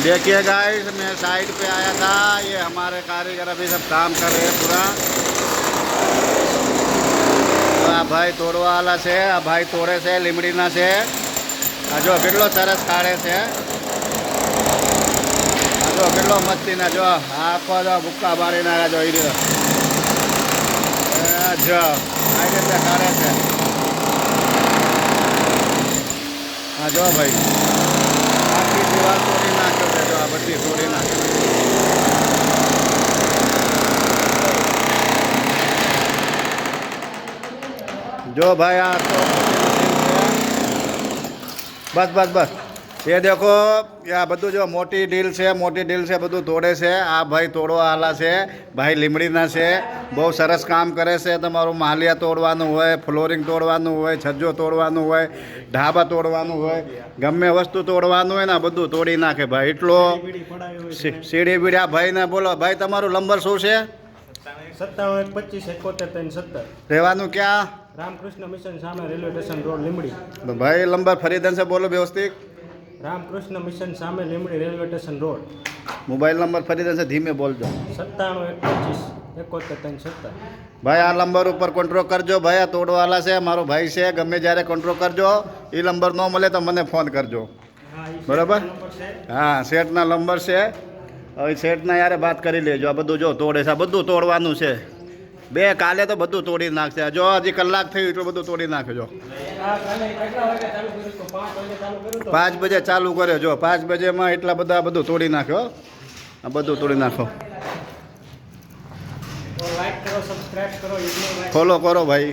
देखिए गाइस, मैं साइड पे आया था। ये हमारे कारीगर अभी सब काम कर रहे हैं पूरा। तो आ भाई तोड़वा वाला से, आ भाई तोड़े से લીમડીના છે। આ જો કેટલો સરસ કાઢે છે। આ જો કેટલો મસ્તીના, જો આખો જો ભૂક્કા મારી નાખ્યા, જો એ જો આ રીતે કાઢે છે। હા જો ભાઈ, આખી દિવાલ તોડી નાખ્યો છે। જો આ બધી તોડી નાખી। जो भाई आ तो बस बस बस ये देखो, आ बधु जो मोटी डील से, मोटी डील से बधु तोड़े से। आ भाई तोड़वा वाला से, भाई લીમડીના છે। બહુ સરસ કામ કરે છે। તમારું માલિયા તોડવાનું હોય, ફ્લોરિંગ તોડવાનું હોય, છજ્જો તોડવાનું હોય, ઢાબા તોડવાનું હોય, ગમે વસ્તુ તોડવાનું હોય ને બધું તોડી નાખે ભાઈ। એટલો સીડી બીડી। આ ભાઈને બોલો, ભાઈ તમારું નંબર શું છે? 57 25 71 370। રહેવાનું ક્યાં? रामकृष्ण मिशन सामे रेलवे स्टेशन रोड લીમડી। भाई नंबर फरीदन से बोलो व्यवस्थित। रामकृष्ण मिशन सामे Limdi railway station road. Mobile number फरीदन से धीमे बोल दो। 97 25 71 370। भाई आ नंबर पर कॉन्ट्रोल करजो। भाई आ तोड़वाला से मारो भाई से, गमे જ્યારે कॉन्ट्रोल करजो। ये नंबर न મળે तो મને फोन करजो, बराबर? हाँ, सेठना नंबर છે। હવે સેઠના યારે વાત કરી લેજો। આ બધું જો તોડે છે, આ બધું તોડવાનું છે। બે કાલે તો બધું તોડી નાખશે। જો હજી કલાક થયું એટલું બધું તોડી નાખજો। 5 બજે ચાલુ કર્યો। જો 5 બજેમાં એટલા બધા બધું તોડી નાખ્યો। આ બધું તોડી નાખો। लाइक करो, सब्सक्राइब करो, ફોલો કરો ભાઈ।